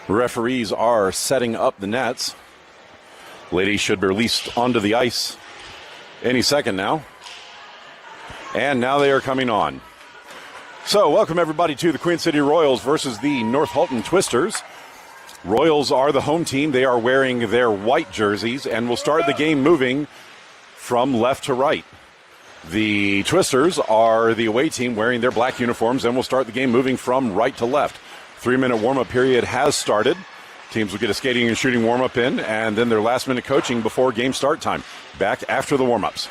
Referees are setting up the nets. Ladies should be released onto the ice any second now. And now they are coming on. So welcome everybody to the Queen City Royals versus the North Halton Twisters. Royals are the home team. They are wearing their white jerseys and will start the game moving from left to right. The Twisters are the away team wearing their black uniforms and will start the game moving from right to left. 3-minute warm-up period has started. Teams will get a skating and shooting warm-up in, and then their last-minute coaching before game start time. Back after the warm-ups.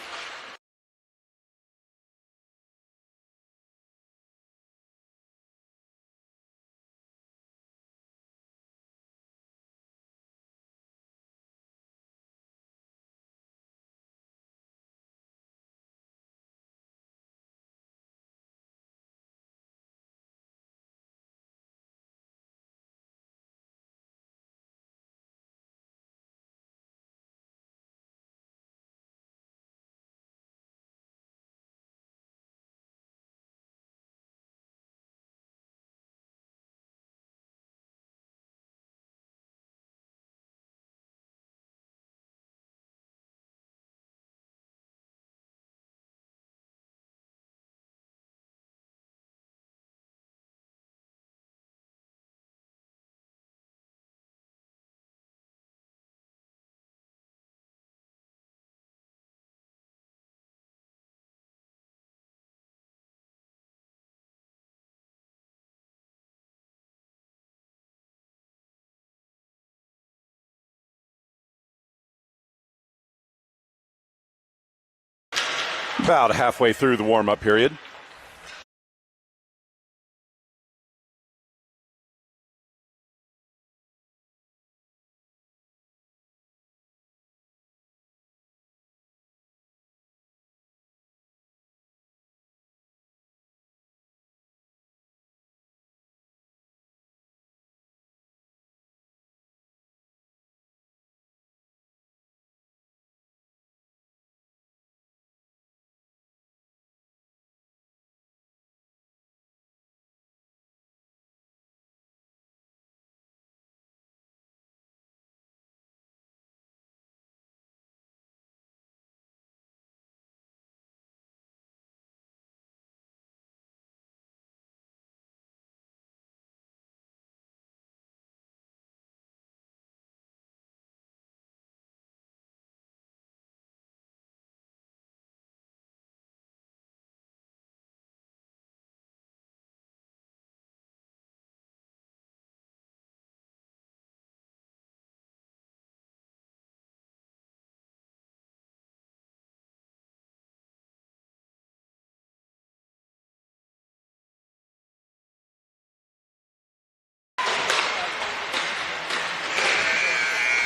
About halfway through the warm-up period.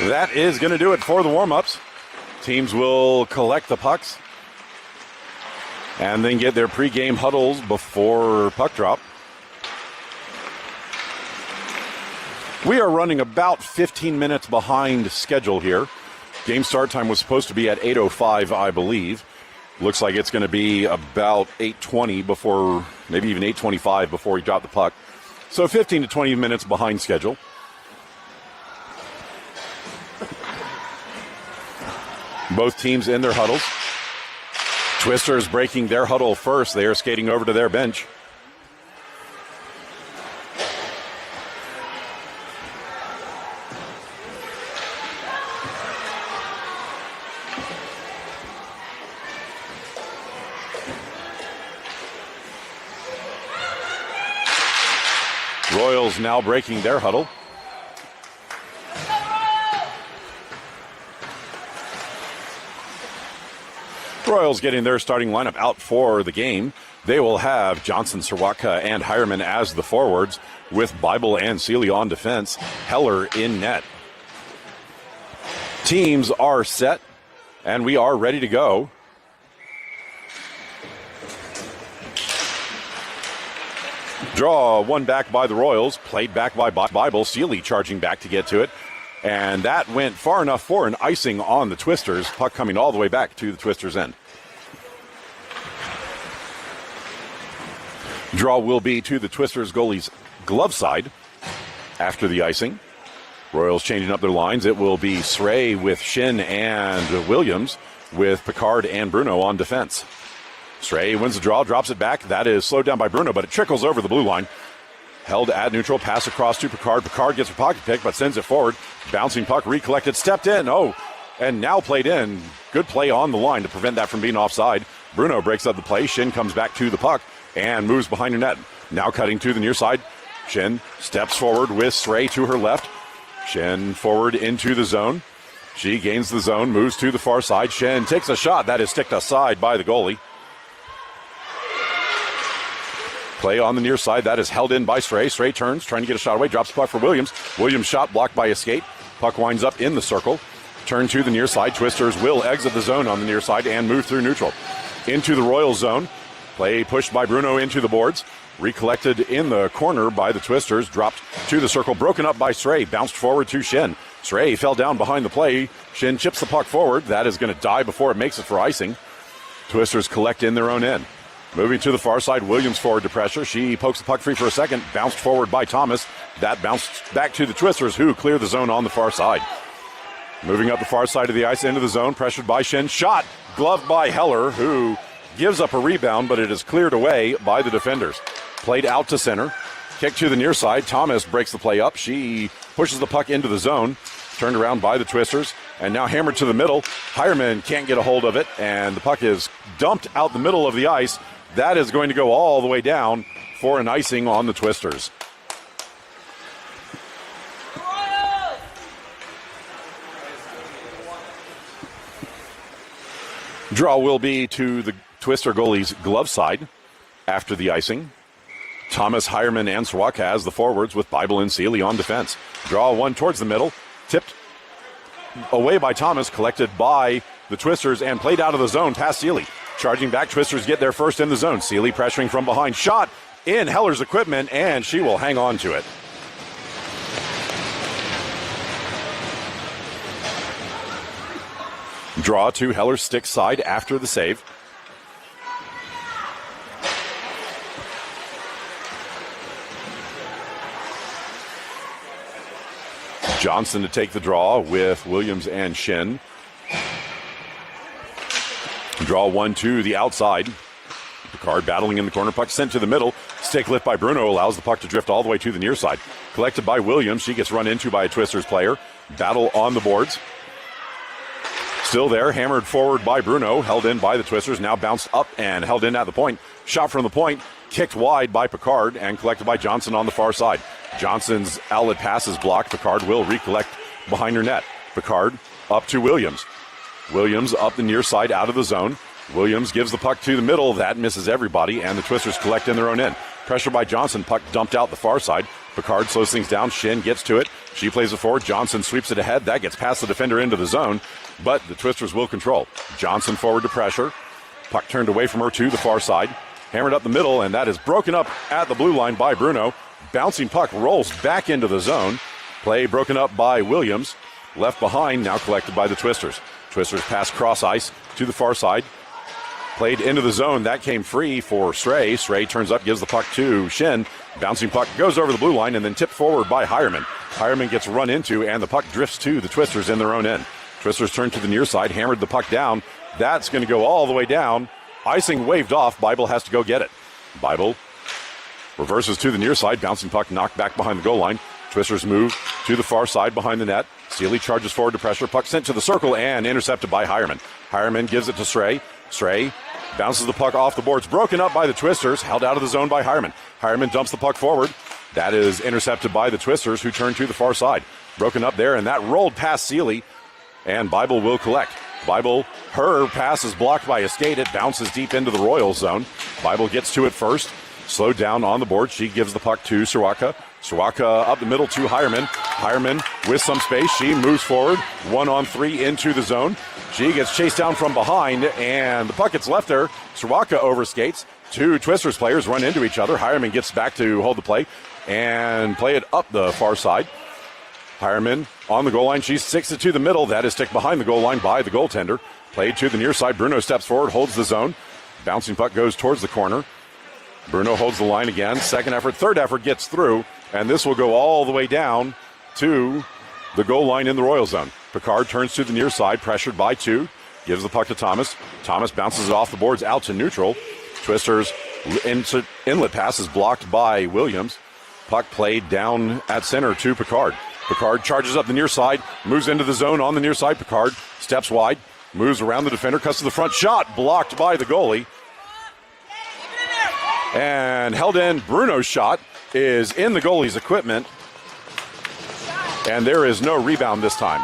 That is going to do it for the warm-ups. Teams will collect the pucks and then get their pregame huddles before puck drop. We are running about 15 minutes behind schedule here. Game start time was supposed to be at 8:05, I believe. Looks like it's going to be about 8:20 before, maybe even 8:25 before we drop the puck. So 15 to 20 minutes behind schedule. Both teams in their huddles. Twisters breaking their huddle first. They are skating over to their bench. Royals now breaking their huddle. Royals getting their starting lineup out for the game. They will have Johnson, Serwatka, and Hireman as the forwards, with Bible and Seeley on defense, Heller in net. Teams are set, and we are ready to go. Draw one back by the Royals, played back by Bible. Seeley charging back to get to it. And that went far enough for an icing on the Twisters. Puck coming all the way back to the Twisters' end. Draw will be to the Twisters goalie's glove side after the icing. Royals changing up their lines. It will be Sray with Shin and Williams with Picard and Bruno on defense. Sray wins the draw, drops it back. That is slowed down by Bruno, but it trickles over the blue line. Held at neutral, pass across to Picard. Picard gets a pocket pick, but sends it forward. Bouncing puck, recollected, stepped in. And now played in. Good play on the line to prevent that from being offside. Bruno breaks up the play. Shin comes back to the puck and moves behind her net. Now cutting to the near side. Shin steps forward with Sray to her left. Shin forward into the zone. She gains the zone, moves to the far side. Shin takes a shot. That is sticked aside by the goalie. Play on the near side. That is held in by Sray. Sray turns, trying to get a shot away. Drops the puck for Williams. Williams' shot blocked by a skate. Puck winds up in the circle. Turn to the near side. Twisters will exit the zone on the near side and move through neutral. Into the Royals zone. Play pushed by Bruno into the boards. Recollected in the corner by the Twisters. Dropped to the circle. Broken up by Sray. Bounced forward to Shin. Sray fell down behind the play. Shin chips the puck forward. That is going to die before it makes it for icing. Twisters collect in their own end. Moving to the far side, Williams forward to pressure. She pokes the puck free for a second. Bounced forward by Thomas. That bounced back to the Twisters, who clear the zone on the far side. Moving up the far side of the ice into the zone, pressured by Shin. Shot, gloved by Heller, who gives up a rebound, but it is cleared away by the defenders. Played out to center. Kick to the near side. Thomas breaks the play up. She pushes the puck into the zone. Turned around by the Twisters, and now hammered to the middle. Hireman can't get a hold of it, and the puck is dumped out the middle of the ice. That is going to go all the way down for an icing on the Twisters. Draw will be to the Twister goalie's glove side after the icing. Thomas, Hireman, and Sawaka as the forwards with Bible and Seeley on defense. Draw one towards the middle. Tipped away by Thomas, collected by the Twisters, and played out of the zone past Seeley. Charging back, Twisters get there first in the zone. Seeley pressuring from behind. Shot in Heller's equipment, and she will hang on to it. Draw to Heller's stick side after the save. Johnson to take the draw with Williams and Shin. Draw one to the outside. Picard battling in the corner. Puck sent to the middle. Stick lift by Bruno allows the puck to drift all the way to the near side. Collected by Williams. She gets run into by a Twisters player. Battle on the boards. Still there. Hammered forward by Bruno. Held in by the Twisters. Now bounced up and held in at the point. Shot from the point. Kicked wide by Picard and collected by Johnson on the far side. Johnson's outlet pass is blocked. Picard will recollect behind her net. Picard up to Williams. Williams up the near side out of the zone. Williams gives the puck to the middle. That misses everybody, and the Twisters collect in their own end. Pressure by Johnson. Puck dumped out the far side. Picard slows things down. Shin gets to it. She plays it forward. Johnson sweeps it ahead. That gets past the defender into the zone, but the Twisters will control. Johnson forward to pressure. Puck turned away from her to the far side. Hammered up the middle, and that is broken up at the blue line by Bruno. Bouncing puck rolls back into the zone. Play broken up by Williams. Left behind, now collected by the Twisters. Twisters pass cross ice to the far side. Played into the zone. That came free for Sray. Sray turns up, gives the puck to Shin. Bouncing puck goes over the blue line and then tipped forward by Hireman. Hireman gets run into, and the puck drifts to the Twisters in their own end. Twisters turn to the near side, hammered the puck down. That's going to go all the way down. Icing waved off. Bible has to go get it. Bible reverses to the near side. Bouncing puck knocked back behind the goal line. Twisters move to the far side behind the net. Seeley charges forward to pressure. Puck sent to the circle and intercepted by Hireman. Hireman gives it to Sray. Sray bounces the puck off the boards. Broken up by the Twisters. Held out of the zone by Hireman. Hireman dumps the puck forward. That is intercepted by the Twisters, who turn to the far side. Broken up there, and that rolled past Seeley. And Bible will collect. Bible, her pass is blocked by a skate. It bounces deep into the Royals zone. Bible gets to it first. Slowed down on the board. She gives the puck to Sawaka. Sawaka up the middle to Hireman. Hireman with some space. She moves forward. 1-on-3 into the zone. She gets chased down from behind, and the puck gets left there. Sawaka overskates. Two Twisters players run into each other. Hireman gets back to hold the play and play it up the far side. Hireman on the goal line. She sticks it to the middle. That is stick behind the goal line by the goaltender. Played to the near side. Bruno steps forward, holds the zone. Bouncing puck goes towards the corner. Bruno holds the line again. Second effort, third effort gets through. And this will go all the way down to the goal line in the Royal zone. Picard turns to the near side, pressured by two. Gives the puck to Thomas. Thomas bounces it off the boards out to neutral. Twisters inlet pass is blocked by Williams. Puck played down at center to Picard. Picard charges up the near side, moves into the zone on the near side. Picard steps wide, moves around the defender, cuts to the front. Shot blocked by the goalie. And held in. Bruno's shot is in the goalie's equipment. And there is no rebound this time.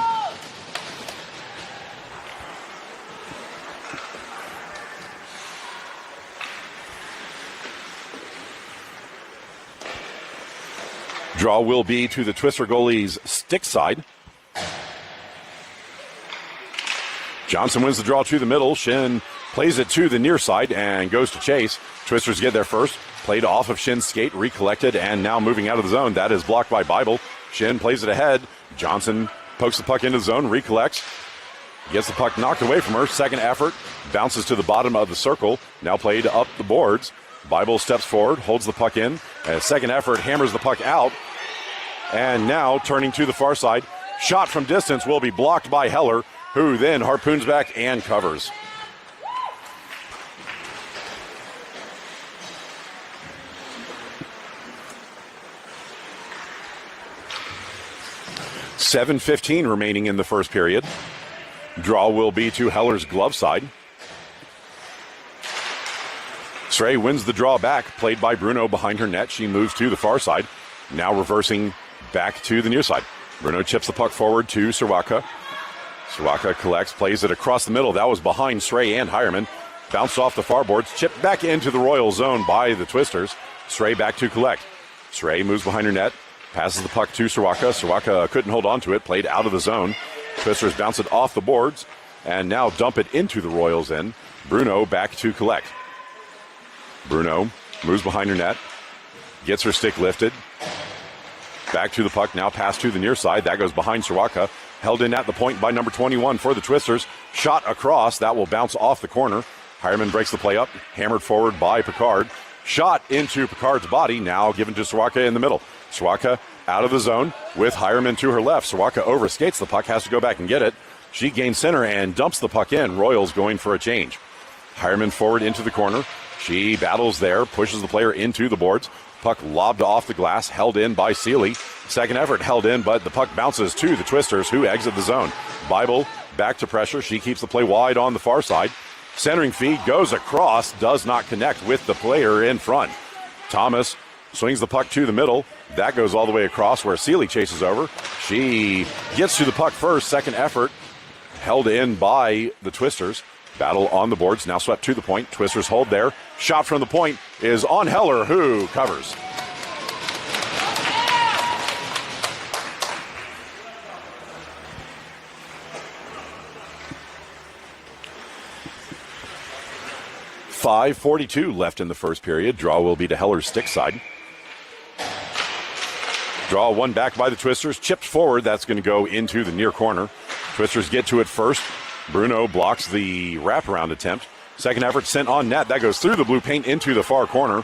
Draw will be to the Twister goalie's stick side. Johnson wins the draw to the middle. Shin plays it to the near side and goes to chase. Twisters get there first. Played off of Shin's skate, recollected, and now moving out of the zone. That is blocked by Bible. Shin plays it ahead. Johnson pokes the puck into the zone, recollects. Gets the puck knocked away from her. Second effort. Bounces to the bottom of the circle. Now played up the boards. Bible steps forward, holds the puck in. And second effort, hammers the puck out. And now turning to the far side. Shot from distance will be blocked by Heller, who then harpoons back and covers. .7:15 remaining in the first period. Draw will be to Heller's glove side. Srey wins the draw back, played by Bruno behind her net. She moves to the far side, now reversing back to the near side. Bruno chips the puck forward to Sirwaka. Sirwaka collects, plays it across the middle. That was behind Srey and Hireman. Bounced off the far boards, chipped back into the Royal zone by the Twisters. Srey back to collect. Srey moves behind her net, passes the puck to Sirwaka. Sirwaka couldn't hold on to it, played out of the zone. Twisters bounce it off the boards and now dump it into the Royals' end. Bruno back to collect. Bruno moves behind her net, gets her stick lifted. Back to the puck, now pass to the near side. That goes behind Sirwaka. Held in at the point by number 21 for the Twisters. Shot across, that will bounce off the corner. Hireman breaks the play up, hammered forward by Picard. Shot into Picard's body, now given to Sirwaka in the middle. Sirwaka out of the zone with Hireman to her left. Sirwaka overskates the puck, has to go back and get it. She gains center and dumps the puck in. Royals going for a change. Hireman forward into the corner. She battles there, pushes the player into the boards. Puck lobbed off the glass, held in by Seeley. Second effort held in, but the puck bounces to the Twisters, who exit the zone. Bible back to pressure. She keeps the play wide on the far side. Centering feed goes across, does not connect with the player in front. Thomas swings the puck to the middle. That goes all the way across where Seeley chases over. She gets to the puck first. Second effort held in by the Twisters. Battle on the boards, now swept to the point. Twisters hold there. Shot from the point is on Heller, who covers. .5:42 left in the first period. Draw will be to Heller's stick side. Draw one back by the Twisters. Chipped forward. That's going to go into the near corner. Twisters get to it first. Bruno blocks the wraparound attempt. Second effort sent on net. That goes through the blue paint into the far corner.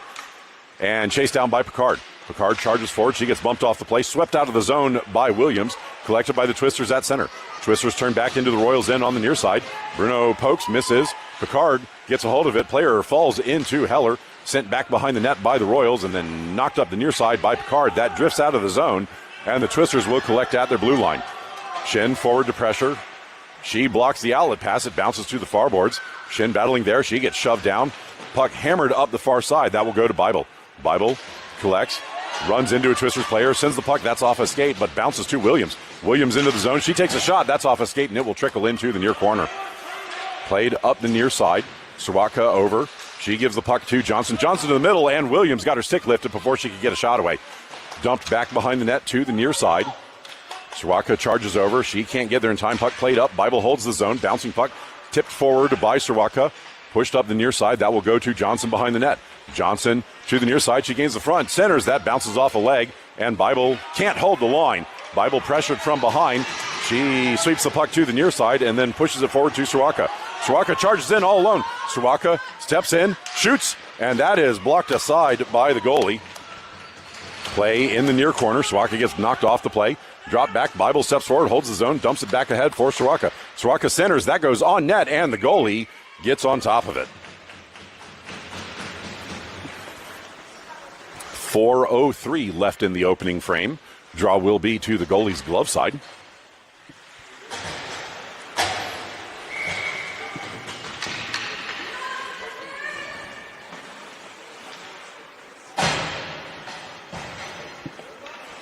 And chased down by Picard. Picard charges forward. She gets bumped off the play. Swept out of the zone by Williams. Collected by the Twisters at center. Twisters turn back into the Royals' end on the near side. Bruno pokes, misses. Picard gets a hold of it. Player falls into Heller. Sent back behind the net by the Royals and then knocked up the near side by Picard. That drifts out of the zone. And the Twisters will collect at their blue line. Shin forward to pressure. She blocks the outlet pass. It bounces to the far boards. Shin battling there. She gets shoved down. Puck hammered up the far side. That will go to Bible. Bible collects. Runs into a Twisters player. Sends the puck. That's off a skate, but bounces to Williams. Williams into the zone. She takes a shot. That's off a skate, and it will trickle into the near corner. Played up the near side. Sirwaka over. She gives the puck to Johnson. Johnson to the middle, and Williams got her stick lifted before she could get a shot away. Dumped back behind the net to the near side. Sirwaka charges over. She can't get there in time. Puck played up. Bible holds the zone. Bouncing puck tipped forward by Sirwaka. Pushed up the near side. That will go to Johnson behind the net. Johnson to the near side. She gains the front. Centers. That bounces off a leg. And Bible can't hold the line. Bible pressured from behind. She sweeps the puck to the near side and then pushes it forward to Sirwaka. Sirwaka charges in all alone. Sirwaka steps in, shoots, and that is blocked aside by the goalie. Play in the near corner. Soroka gets knocked off the play. Drop back. Bible steps forward, holds the zone, dumps it back ahead for Soroka. Soroka centers. That goes on net, and the goalie gets on top of it. 4:03 left in the opening frame. Draw will be to the goalie's glove side.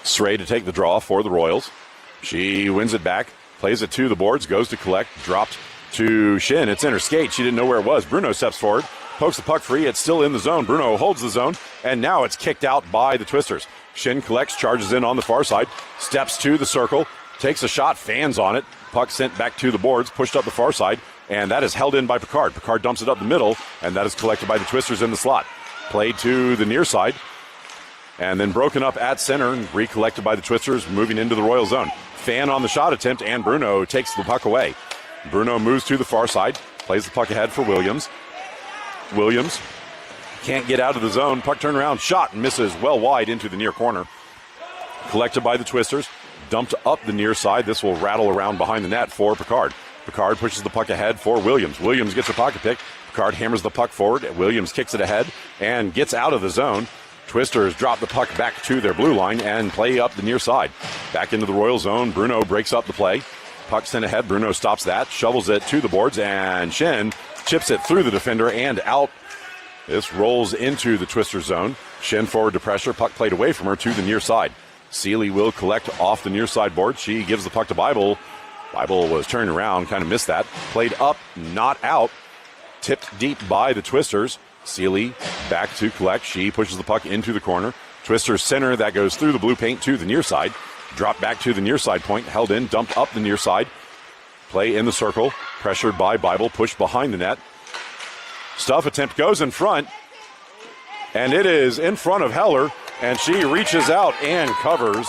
Sray to take the draw for the Royals. She wins it back, plays it to the boards, goes to collect, dropped to Shin. It's in her skate. She didn't know where it was. Bruno steps forward, pokes the puck free. It's still in the zone. Bruno holds the zone, and now it's kicked out by the Twisters. Shin collects, charges in on the far side, steps to the circle, takes a shot, fans on it. Puck sent back to the boards, pushed up the far side, and that is held in by Picard. Picard dumps it up the middle, and that is collected by the Twisters in the slot. Played to the near side, and then broken up at center and recollected by the Twisters, moving into the Royal zone. Fan on the shot attempt, and Bruno takes the puck away. Bruno moves to the far side, plays the puck ahead for Williams. Williams can't get out of the zone. Puck turnaround, shot, and misses well wide into the near corner. Collected by the Twisters, dumped up the near side. This will rattle around behind the net for Picard. Picard pushes the puck ahead for Williams. Williams gets a pocket pick. Picard hammers the puck forward. Williams kicks it ahead and gets out of the zone. Twisters drop the puck back to their blue line and play up the near side. Back into the Royal zone. Bruno breaks up the play. Puck sent ahead. Bruno stops that, shovels it to the boards, and Shin chips it through the defender and out. This rolls into the Twister zone. Shin forward to pressure. Puck played away from her to the near side. Seeley will collect off the near side board. She gives the puck to Bible. Bible was turning around, kind of missed that. Played up, not out. Tipped deep by the Twisters. Seeley back to collect. She pushes the puck into the corner. Twisters center. That goes through the blue paint to the near side. Drop back to the near side point. Held in. Dumped up the near side. Play in the circle. Pressured by Bible. Pushed behind the net. Stuff attempt goes in front. And it is in front of Heller. And she reaches out and covers.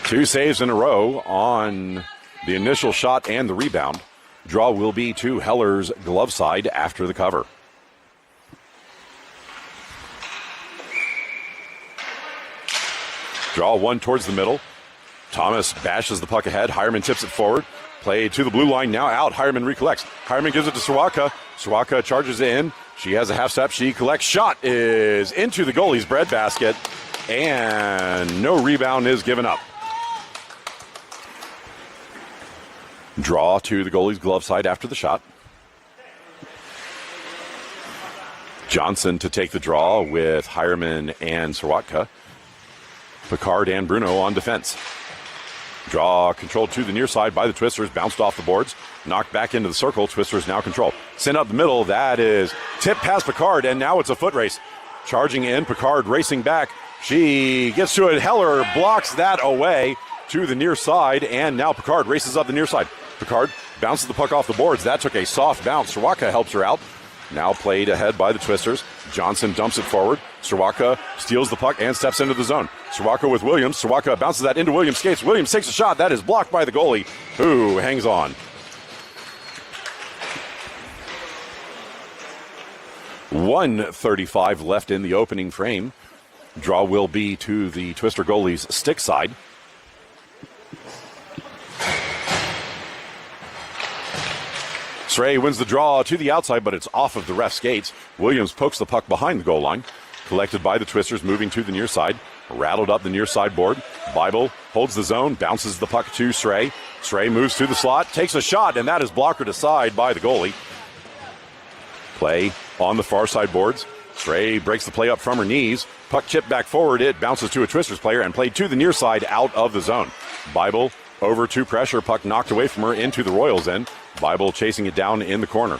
2 saves in a row on the initial shot and the rebound. Draw will be to Heller's glove side after the cover. Draw one towards the middle. Thomas bashes the puck ahead. Hireman tips it forward. Play to the blue line, now out. Hireman recollects. Hireman gives it to Soroka. Soroka charges in. She has a half step. She collects. Shot is into the goalie's breadbasket. And no rebound is given up. Draw to the goalie's glove side after the shot. Johnson to take the draw with Hireman and Soroka. Picard and Bruno on defense. Draw controlled to the near side by the Twisters. Bounced off the boards. Knocked back into the circle. Twisters now control. Sent up the middle. That is tipped past Picard, and now it's a foot race. Charging in. Picard racing back. She gets to it. Heller blocks that away to the near side, and now Picard races up the near side. Picard bounces the puck off the boards. That took a soft bounce. Soroka helps her out. Now played ahead by the Twisters. Johnson dumps it forward. Soroka steals the puck and steps into the zone. Soroka with Williams. Soroka bounces that into Williams' skates. Williams takes a shot. That is blocked by the goalie, who hangs on. .135 left in the opening frame. Draw will be to the Twister goalie's stick side. Sray wins the draw to the outside, but it's off of the ref's skates. Williams pokes the puck behind the goal line. Collected by the Twisters, moving to the near side. Rattled up the near side board. Bible holds the zone, bounces the puck to Sray. Sray moves to the slot, takes a shot, and that is blockered aside by the goalie. Play on the far side boards. Sray breaks the play up from her knees. Puck chipped back forward. It bounces to a Twisters player and played to the near side out of the zone. Bible over to pressure. Puck knocked away from her into the Royals' end. Bible chasing it down in the corner.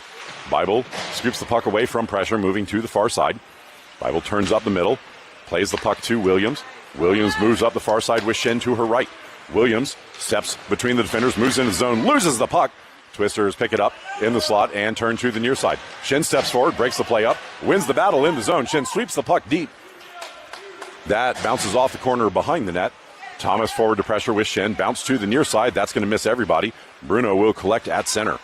Bible scoops the puck away from pressure, moving to the far side. Bible turns up the middle, plays the puck to Williams. Williams moves up the far side with Shin to her right. Williams steps between the defenders, moves into the zone, loses the puck. Twisters pick it up in the slot and turn to the near side. Shin steps forward, breaks the play up, wins the battle in the zone. Shin sweeps the puck deep. That bounces off the corner behind the net. Thomas forward to pressure with Shin. Bounce to the near side. That's going to miss everybody. Bruno will collect at center.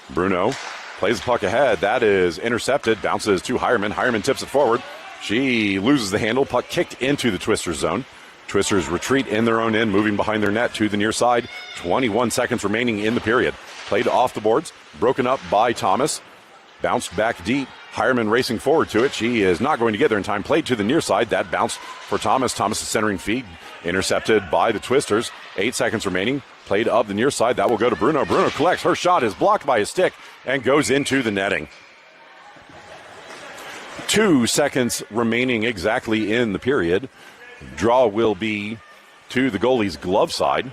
Bruno plays the puck ahead. That is intercepted. Bounces to Hireman. Hireman tips it forward. She loses the handle. Puck kicked into the Twisters zone. Twisters retreat in their own end, moving behind their net to the near side. 21 seconds remaining in the period. Played off the boards, broken up by Thomas. Bounced back deep. Hireman racing forward to it. She is not going to get there in time. Played to the near side. That bounced for Thomas. Thomas' centering feed intercepted by the Twisters. 8 seconds remaining. Played up the near side. That will go to Bruno. Bruno collects. Her shot is blocked by his stick and goes into the netting. 2 seconds remaining exactly in the period. Draw will be to the goalie's glove side.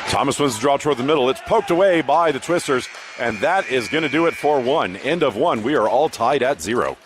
Thomas wins the draw toward the middle. It's poked away by the Twisters, and that is going to do it for one. End of one. We are all tied at 0.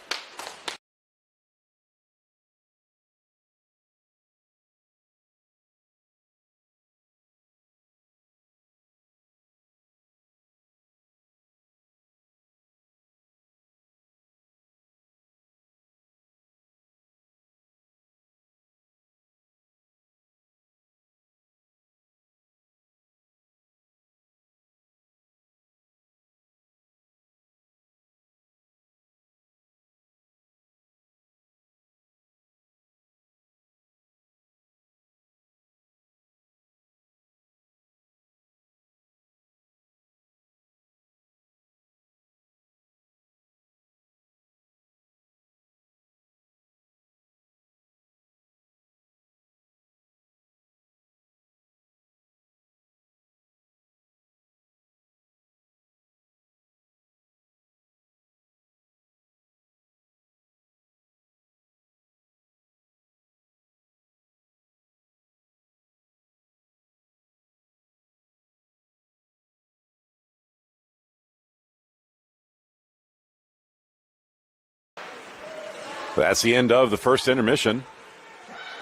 That's the end of the first intermission.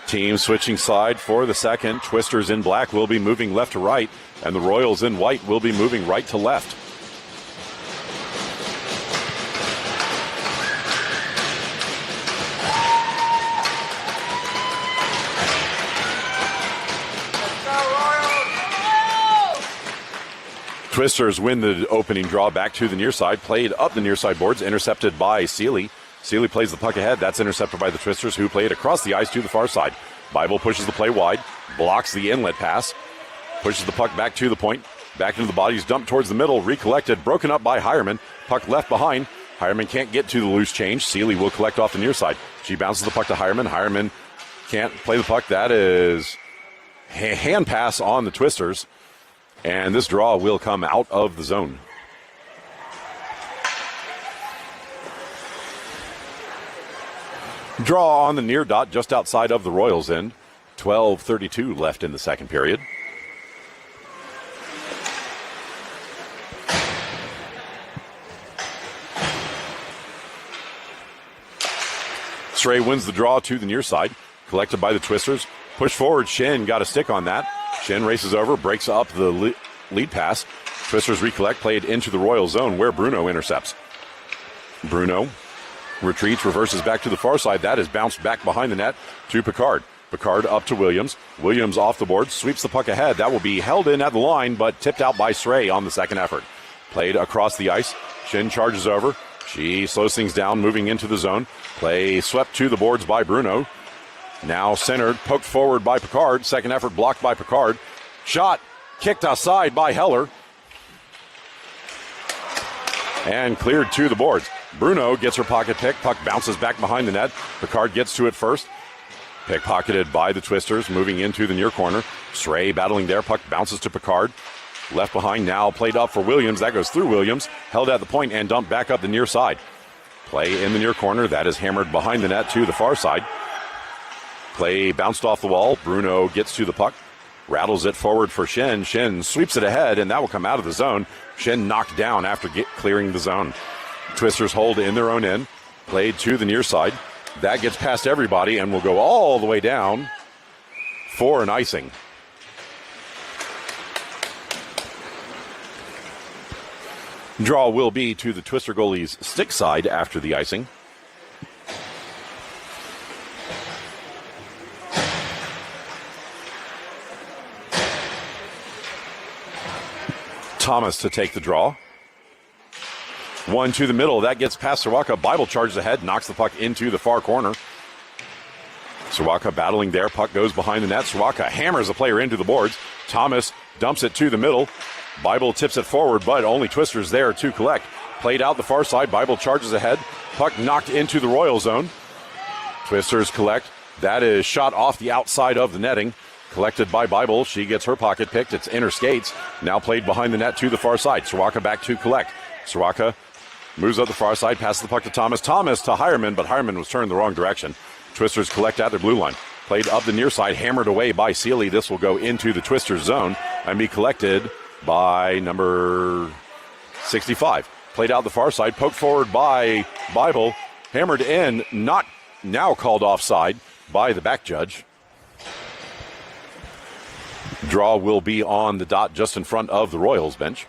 Team switching side for the second. Twisters in black will be moving left to right, and the Royals in white will be moving right to left. Twisters win the opening draw back to the near side. Played up the near side boards, intercepted by Seeley. Seeley plays the puck ahead. That's intercepted by the Twisters, who play it across the ice to the far side. Bible pushes the play wide, blocks the inlet pass, pushes the puck back to the point, back into the bodies, dumped towards the middle, recollected, broken up by Hireman. Puck left behind. Hireman can't get to the loose change. Seeley will collect off the near side. She bounces the puck to Hireman. Hireman can't play the puck. That is hand pass on the Twisters, and this draw will come out of the zone. Draw on the near dot just outside of the Royals' end. 12:32 left in the second period. Stray wins the draw to the near side. Collected by the Twisters. Push forward. Shin got a stick on that. Shin races over, breaks up the lead pass. Twisters recollect, played into the Royal zone where Bruno intercepts. Bruno retreats, reverses back to the far side. That is bounced back behind the net to Picard. Picard up to Williams. Williams off the board, sweeps the puck ahead. That will be held in at the line, but tipped out by Stray on the second effort. Played across the ice. Shin charges over. She slows things down, moving into the zone. Play swept to the boards by Bruno. Now centered, poked forward by Picard. Second effort blocked by Picard. Shot kicked aside by Heller. And cleared to the boards. Bruno gets her pocket pick. Puck bounces back behind the net. Picard gets to it first. Pickpocketed by the Twisters, moving into the near corner. Stray battling there. Puck bounces to Picard. Left behind now, played up for Williams. That goes through Williams. Held at the point and dumped back up the near side. Play in the near corner. That is hammered behind the net to the far side. Play bounced off the wall. Bruno gets to the puck. Rattles it forward for Shin. Shin sweeps it ahead, and that will come out of the zone. Shin knocked down after clearing the zone. Twisters hold in their own end. Played to the near side. That gets past everybody and will go all the way down for an icing. Draw will be to the Twister goalie's stick side after the icing. Thomas to take the draw. One to the middle. That gets past Sawaka. Bible charges ahead, knocks the puck into the far corner. Sawaka battling there. Puck goes behind the net. Sawaka hammers the player into the boards. Thomas dumps it to the middle. Bible tips it forward, but only Twisters there to collect. Played out the far side. Bible charges ahead. Puck knocked into the Royal zone. Twisters collect. That is shot off the outside of the netting. Collected by Bible. She gets her pocket picked. It's inner skates. Now played behind the net to the far side. Sawaka back to collect. Sawaka moves up the far side. Passes the puck to Thomas. Thomas to Hireman, but Hireman was turned the wrong direction. Twisters collect at their blue line. Played up the near side. Hammered away by Seeley. This will go into the Twisters zone and be collected by number 65. Played out the far side. Poked forward by Bible. Hammered in. Not now called offside by the back judge. Draw will be on the dot just in front of the Royals bench.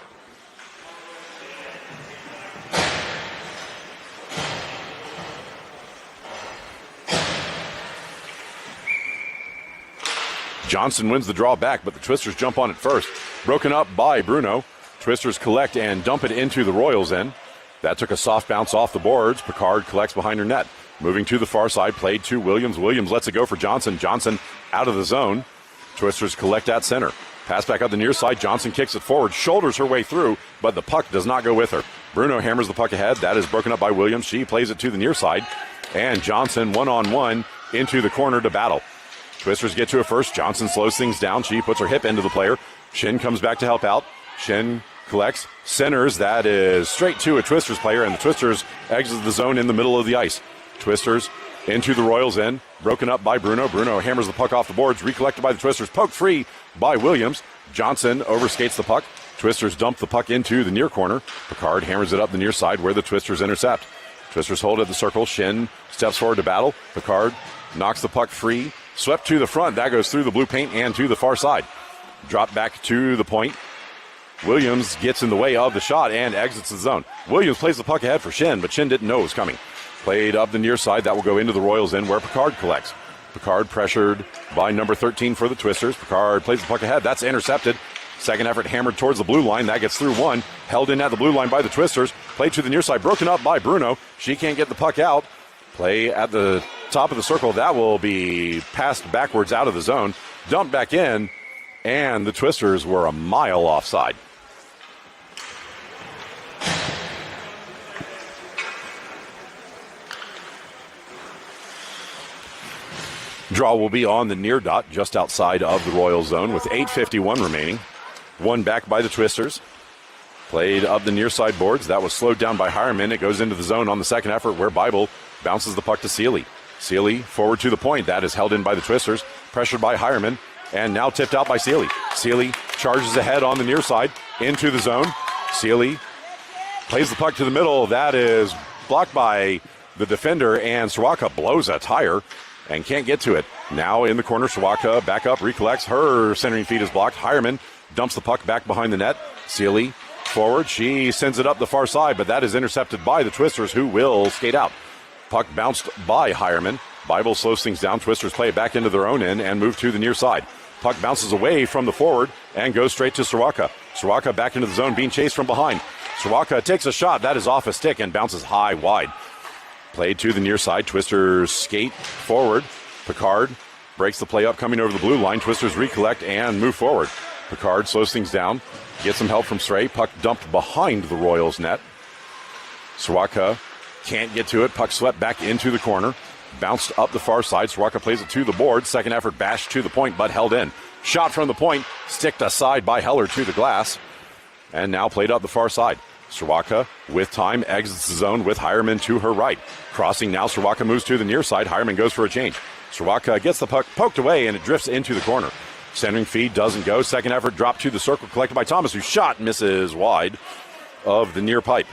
Johnson wins the draw back, but the Twisters jump on it first. Broken up by Bruno. Twisters collect and dump it into the Royals end. That took a soft bounce off the boards. Picard collects behind her net. Moving to the far side, played to Williams. Williams lets it go for Johnson. Johnson out of the zone. Twisters collect at center. Pass back up the near side. Johnson kicks it forward, shoulders her way through, but the puck does not go with her. Bruno hammers the puck ahead. That is broken up by Williams. She plays it to the near side. And Johnson one-on-one into the corner to battle. Twisters get to it first. Johnson slows things down. She puts her hip into the player. Shin comes back to help out. Shin collects, centers. That is straight to a Twisters player, and the Twisters exit the zone in the middle of the ice. Twisters into the Royals end. Broken up by Bruno. Bruno hammers the puck off the boards. Recollected by the Twisters. Poked free by Williams. Johnson overskates the puck. Twisters dump the puck into the near corner. Picard hammers it up the near side where the Twisters intercept. Twisters hold at the circle. Shin steps forward to battle. Picard knocks the puck free. Swept to the front. That goes through the blue paint and to the far side. Drop back to the point. Williams gets in the way of the shot and exits the zone. Williams plays the puck ahead for Shin, but Shin didn't know it was coming. Played up the near side. That will go into the Royals end where Picard collects. Picard pressured by number 13 for the Twisters. Picard plays the puck ahead. That's intercepted. Second effort hammered towards the blue line. That gets through one. Held in at the blue line by the Twisters. Played to the near side. Broken up by Bruno. She can't get the puck out. Play at the top of the circle. That will be passed backwards out of the zone. Dumped back in. And the Twisters were a mile offside. Draw will be on the near dot just outside of the Royal zone with 8:51 remaining. One back by the Twisters. Played up the near side boards. That was slowed down by Hireman. It goes into the zone on the second effort where Bible bounces the puck to Seeley. Seeley forward to the point. That is held in by the Twisters. Pressured by Hireman. And now tipped out by Seeley. Seeley charges ahead on the near side into the zone. Seeley plays the puck to the middle. That is blocked by the defender, and Sawaka blows a tire and can't get to it. Now in the corner, Sawaka back up, recollects. Her centering feed is blocked. Hireman dumps the puck back behind the net. Seeley forward. She sends it up the far side, but that is intercepted by the Twisters, who will skate out. Puck bounced by Hireman. Bible slows things down. Twisters play it back into their own end and move to the near side. Puck bounces away from the forward and goes straight to Sawaka. Sawaka back into the zone, being chased from behind. Sawaka takes a shot. That is off a stick and bounces high wide. Played to the near side. Twisters skate forward. Picard breaks the play up, coming over the blue line. Twisters recollect and move forward. Picard slows things down. Gets some help from Stray. Puck dumped behind the Royals net. Sawaka can't get to it. Puck swept back into the corner. Bounced up the far side. Sawaka plays it to the board. Second effort bashed to the point, but held in. Shot from the point. Sticked aside by Heller to the glass. And now played up the far side. Sawaka, with time, exits the zone with Hireman to her right. Crossing now, Sawaka moves to the near side. Hireman goes for a change. Sawaka gets the puck poked away, and it drifts into the corner. Centering feed doesn't go. Second effort dropped to the circle, collected by Thomas, who shot misses wide of the near pipe.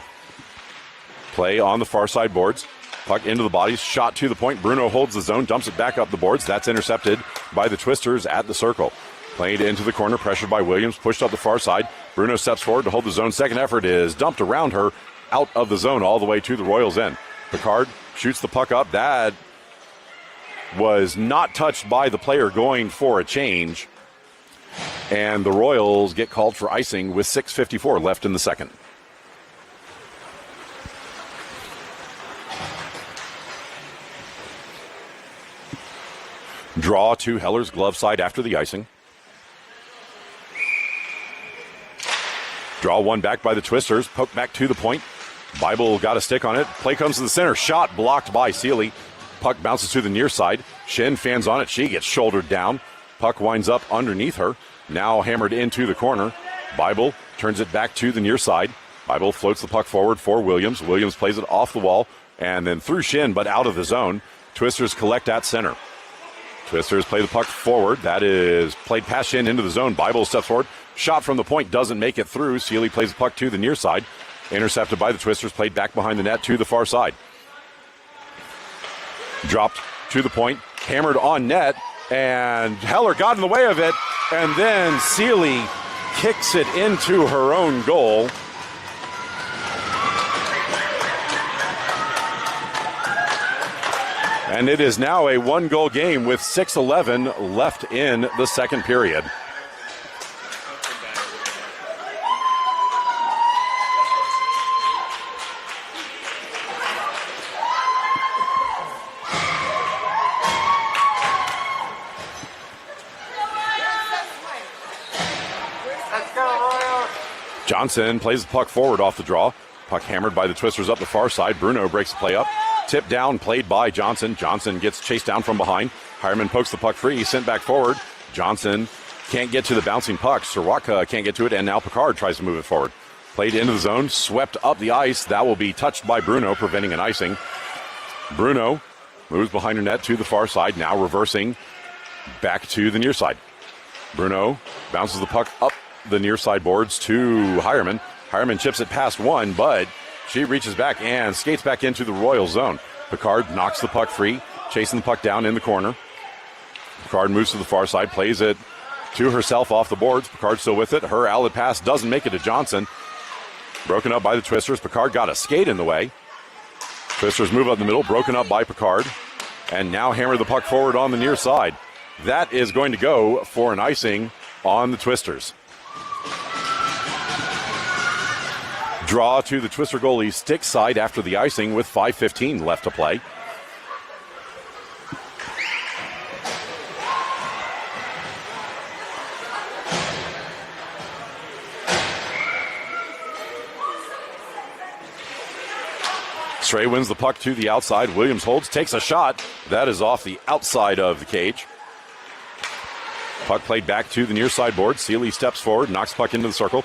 Play on the far side boards. Puck into the bodies, shot to the point. Bruno holds the zone, dumps it back up the boards. That's intercepted by the Twisters at the circle. Played into the corner, pressured by Williams, pushed up the far side. Bruno steps forward to hold the zone. Second effort is dumped around her, out of the zone, all the way to the Royals' end. Picard shoots the puck up. That was not touched by the player going for a change. And the Royals get called for icing with 6:54 left in the second. Draw to Heller's glove side after the icing. Draw one back by the Twisters. Poke back to the point. Bible got a stick on it. Play comes to the center. Shot blocked by Seeley. Puck bounces to the near side. Shin fans on it. She gets shouldered down. Puck winds up underneath her. Now hammered into the corner. Bible turns it back to the near side. Bible floats the puck forward for Williams. Williams plays it off the wall and then through Shin, but out of the zone. Twisters collect at center. Twisters play the puck forward. That is played past Shin into the zone. Bible steps forward. Shot from the point doesn't make it through. Seeley plays the puck to the near side. Intercepted by the Twisters. Played back behind the net to the far side. Dropped to the point. Hammered on net. And Heller got in the way of it. And then Seeley kicks it into her own goal. And it is now a one-goal game with 6:11 left in the second period. Johnson plays the puck forward off the draw. Puck hammered by the Twisters up the far side. Bruno breaks the play up. Tip down, played by Johnson. Johnson gets chased down from behind. Hireman pokes the puck free, sent back forward. Johnson can't get to the bouncing puck. Sirwatka can't get to it, and now Picard tries to move it forward. Played into the zone, swept up the ice. That will be touched by Bruno, preventing an icing. Bruno moves behind her net to the far side, now reversing back to the near side. Bruno bounces the puck up the near side boards to Hireman. Hireman chips it past one, but she reaches back and skates back into the Royal zone. Picard knocks the puck free, chasing the puck down in the corner. Picard moves to the far side, plays it to herself off the boards. Picard still with it. Her outlet pass doesn't make it to Johnson. Broken up by the Twisters. Picard got a skate in the way. Twisters move up the middle, broken up by Picard. And now hammer the puck forward on the near side. That is going to go for an icing on the Twisters. Draw to the Twister goalie's stick side after the icing with 5:15 left to play. Stray wins the puck to the outside. Williams holds, takes a shot. That is off the outside of the cage. Puck played back to the near side board. Seeley steps forward, knocks puck into the circle.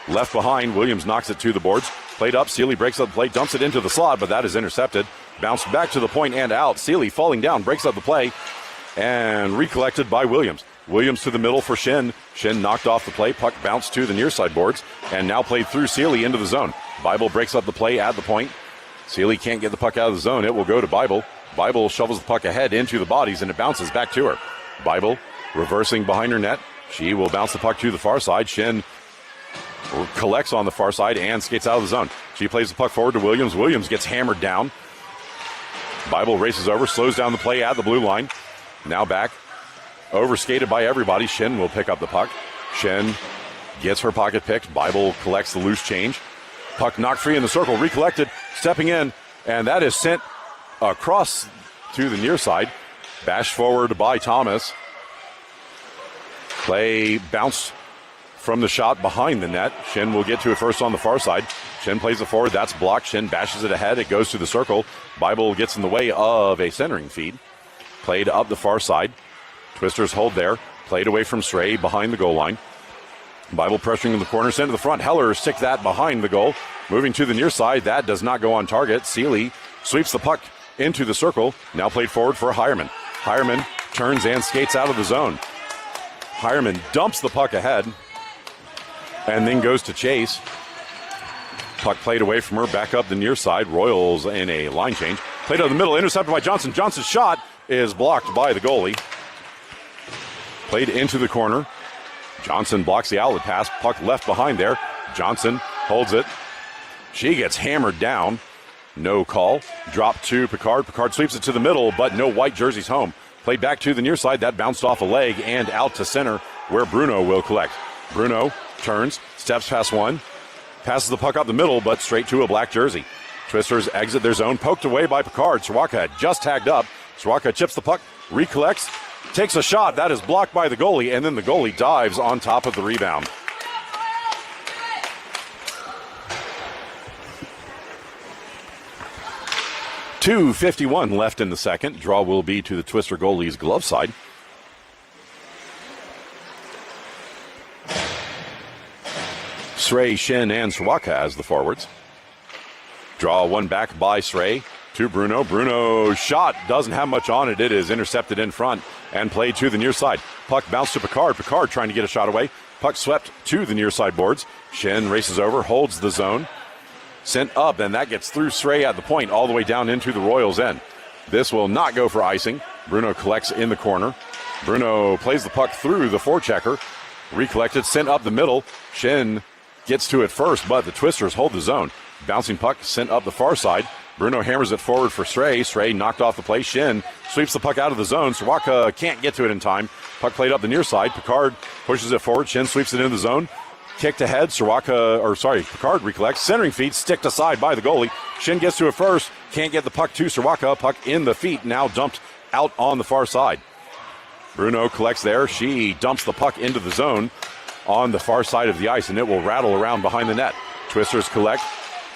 Left behind, Williams knocks it to the boards. Played up, Seeley breaks up the play, dumps it into the slot, but that is intercepted. Bounced back to the point and out. Seeley falling down, breaks up the play, and recollected by Williams. Williams to the middle for Shin. Shin knocked off the play, puck bounced to the near side boards, and now played through Seeley into the zone. Bible breaks up the play at the point. Seeley can't get the puck out of the zone. It will go to Bible. Bible shovels the puck ahead into the bodies, and it bounces back to her. Bible reversing behind her net. She will bounce the puck to the far side. Shin collects on the far side and skates out of the zone. She plays the puck forward to Williams. Williams gets hammered down. Bible races over, slows down the play at the blue line. Now back, overskated by everybody. Shin will pick up the puck. Shin gets her pocket picked. Bible collects the loose change. Puck knocked free in the circle, recollected, stepping in, and that is sent across to the near side. Bashed forward by Thomas. Play bounce from the shot behind the net. Shin will get to it first on the far side. Shin plays it forward. That's blocked. Shin bashes it ahead. It goes to the circle. Bible gets in the way of a centering feed. Played up the far side. Twisters hold there. Played away from Stray behind the goal line. Bible pressuring in the corner. Send to the front. Heller stick that behind the goal. Moving to the near side. That does not go on target. Seeley sweeps the puck into the circle. Now played forward for Hireman. Hireman turns and skates out of the zone. Hireman dumps the puck ahead and then goes to chase. Puck played away from her, back up the near side. Royals in a line change. Played out of the middle, intercepted by Johnson. Johnson's shot is blocked by the goalie. Played into the corner. Johnson blocks the outlet pass. Puck left behind there. Johnson holds it. She gets hammered down. No call. Drop to Picard. Picard sweeps it to the middle, but no white jerseys home. Played back to the near side. That bounced off a leg and out to center. where Bruno will collect. Bruno turns, steps past one, passes the puck up the middle, but straight to a black jersey. Twisters exit their zone, poked away by Picard. Soroka had just tagged up. Soroka chips the puck, recollects, takes a shot. That is blocked by the goalie, and then the goalie dives on top of the rebound. .251 left in the second. Draw will be to the Twister goalie's glove side. Srey, Shin, and Soroka as the forwards. Draw one back by Srey to Bruno. Bruno's shot doesn't have much on it. It is intercepted in front and played to the near side. Puck bounced to Picard. Picard trying to get a shot away. Puck swept to the near side boards. Shin races over, holds the zone. Sent up, and that gets through Srey at the point all the way down into the Royals' end. This will not go for icing. Bruno collects in the corner. Bruno plays the puck through the forechecker. Recollected, sent up the middle. Shin gets to it first, but the Twisters hold the zone. Bouncing puck sent up the far side. Bruno hammers it forward for Srey. Srey knocked off the play. Shin sweeps the puck out of the zone. Soroka can't get to it in time. Puck played up the near side. Picard pushes it forward. Shin sweeps it into the zone. Kicked ahead. Picard recollects. Centering feet sticked aside by the goalie. Shin gets to it first. Can't get the puck to Soroka. Puck in the feet. Now dumped out on the far side. Bruno collects there. She dumps the puck into the zone on the far side of the ice, and it will rattle around behind the net. Twisters collect.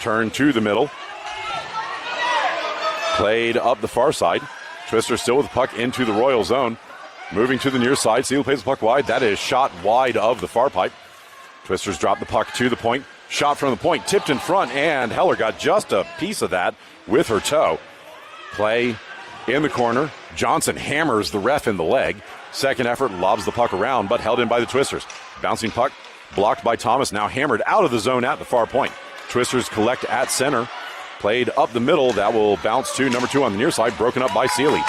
Turn to the middle. Played up the far side. Twisters still with the puck into the Royal zone. Moving to the near side. Seal plays the puck wide. That is shot wide of the far pipe. Twisters drop the puck to the point. Shot from the point. Tipped in front, and Heller got just a piece of that with her toe. Play in the corner. Johnson hammers the ref in the leg. Second effort lobs the puck around, but held in by the Twisters. Bouncing puck blocked by Thomas. Now hammered out of the zone at the far point. Twisters collect at center. Played up the middle. That will bounce to number 2 on the near side. Broken up by Seeley.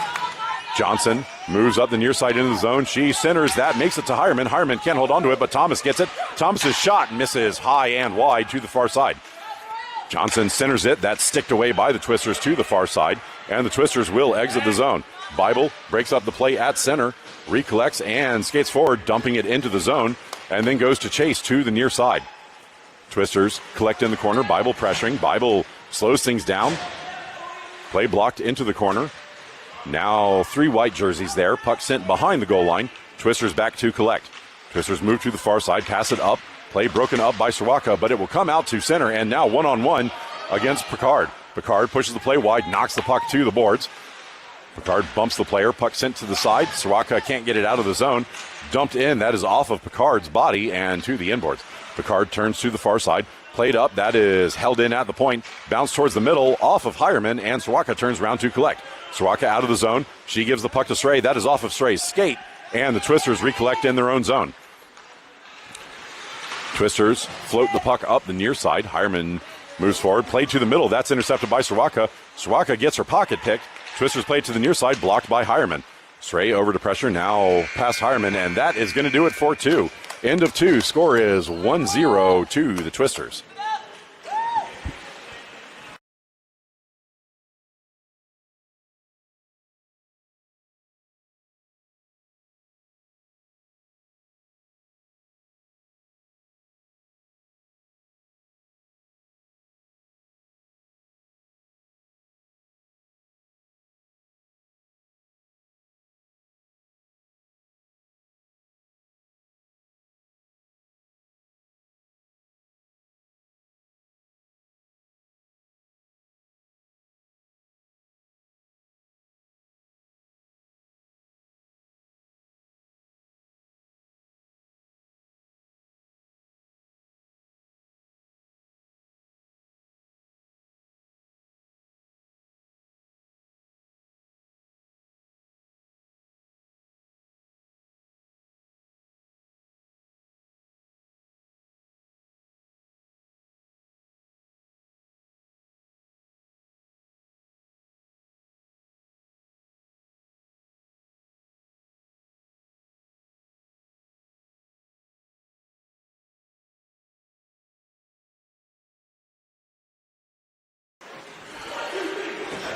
Johnson moves up the near side into the zone. She centers that. Makes it to Hireman. Hireman can't hold on to it, but Thomas gets it. Thomas's shot misses high and wide to the far side. Johnson centers it. That's sticked away by the Twisters to the far side. And the Twisters will exit the zone. Bible breaks up the play at center. Recollects and skates forward, dumping it into the zone. And then goes to chase to the near side. Twisters collect in the corner. Bible pressuring. Bible slows things down. Play blocked into the corner. Now 3 white jerseys there. Puck sent behind the goal line. Twisters back to collect. Twisters move to the far side. Pass it up. Play broken up by Soroka, but it will come out to center. And now one-on-one against Picard. Picard pushes the play wide. Knocks the puck to the boards. Picard bumps the player. Puck sent to the side. Soroka can't get it out of the zone. Dumped in. That is off of Picard's body and to the inboards. Picard turns to the far side. Played up. That is held in at the point. Bounced towards the middle off of Hireman, and Soroka turns around to collect. Soroka out of the zone. She gives the puck to Srey. That is off of Srey's skate, and the Twisters recollect in their own zone. Twisters float the puck up the near side. Hireman moves forward. Played to the middle. That's intercepted by Soroka. Soroka gets her pocket picked. Twisters play to the near side, blocked by Hireman. Srey over to pressure, now past Hireman, and that is going to do it for 2. End of 2. Score is 1-0 to the Twisters.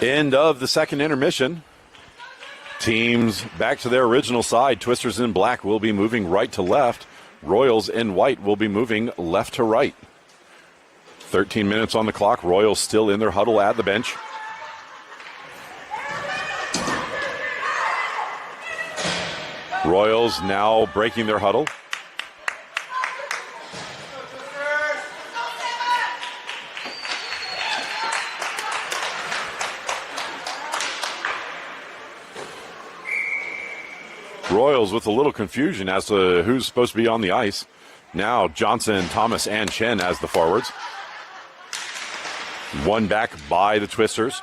End of the second intermission. Teams back to their original side. Twisters in black will be moving right to left. Royals in white will be moving left to right. 13 minutes on the clock. Royals still in their huddle at the bench. Royals now breaking their huddle. Royals with a little confusion as to who's supposed to be on the ice. Now Johnson, Thomas, and Chen as the forwards. One back by the Twisters.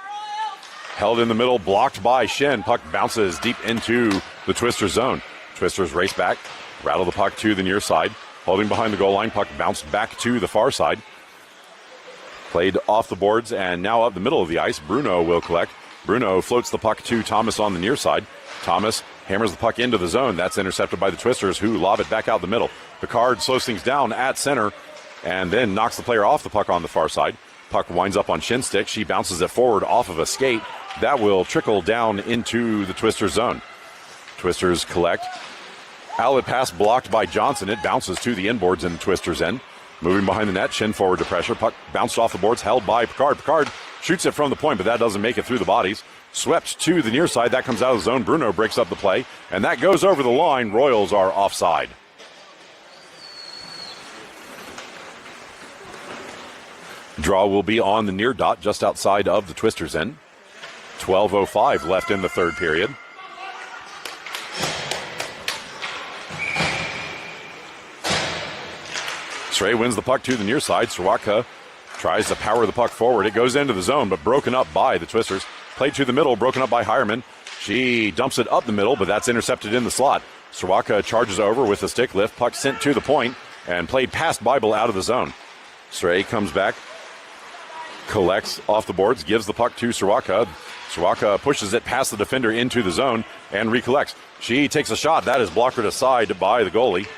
Held in the middle, blocked by Shen. Puck bounces deep into the Twister zone. Twisters race back, rattle the puck to the near side. Holding behind the goal line, puck bounced back to the far side. Played off the boards and now up the middle of the ice. Bruno will collect. Bruno floats the puck to Thomas on the near side. Thomas hammers the puck into the zone. That's intercepted by the Twisters, who lob it back out the middle. Picard slows things down at center and then knocks the player off the puck on the far side. Puck winds up on shin stick. She bounces it forward off of a skate. That will trickle down into the Twister zone. Twisters collect. Outlet pass blocked by Johnson. It bounces to the inboards in the Twisters end. Moving behind the net, Shin forward to pressure. Puck bounced off the boards, held by Picard. Picard shoots it from the point, but that doesn't make it through the bodies. Swept to the near side. That comes out of the zone. Bruno breaks up the play, and that goes over the line. Royals are offside. Draw will be on the near dot just outside of the Twisters end. 12:05 left in the third period. Stray wins the puck to the near side. Swatka tries to power the puck forward. It goes into the zone, but broken up by the Twisters. Played to the middle, broken up by Hireman. She dumps it up the middle, but that's intercepted in the slot. Sawaka charges over with a stick lift. Puck sent to the point and played past Bible out of the zone. Stray comes back, collects off the boards, gives the puck to Sawaka. Sawaka pushes it past the defender into the zone and recollects. She takes a shot. That is blockered aside by the goalie.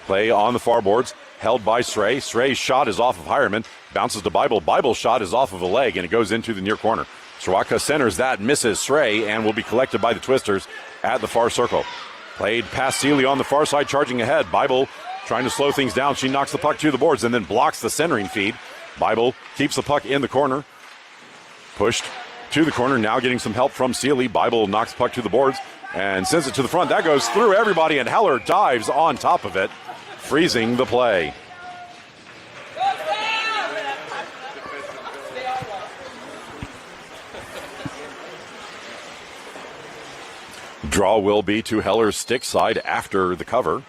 Play on the far boards, held by Stray. Stray's shot is off of Hireman, bounces to Bible. Bible's shot is off of a leg, and it goes into the near corner. Sawaka centers that, misses Stray, and will be collected by the Twisters at the far circle. Played past Seeley on the far side, charging ahead. Bible trying to slow things down. She knocks the puck to the boards and then blocks the centering feed. Bible keeps the puck in the corner. Pushed to the corner, now getting some help from Seeley. Bible knocks the puck to the boards and sends it to the front. That goes through everybody, and Heller dives on top of it, freezing the play. Draw will be to Heller's stick side after the cover.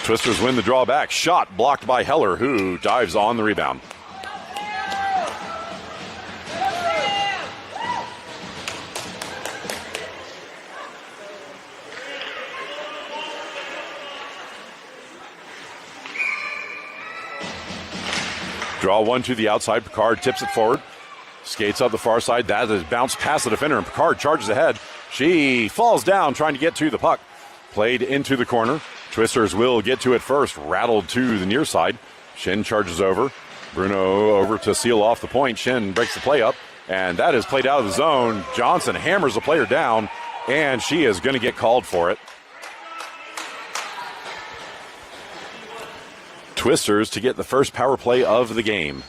Twisters win the draw back. Shot blocked by Heller, who dives on the rebound. Draw one to the outside. Picard tips it forward. Skates up the far side. That is bounced past the defender, and Picard charges ahead. She falls down trying to get to the puck. Played into the corner. Twisters will get to it first. Rattled to the near side. Shin charges over. Bruno over to seal off the point. Shin breaks the play up, and that is played out of the zone. Johnson hammers the player down, and she is going to get called for it. Twisters to get the first power play of the game.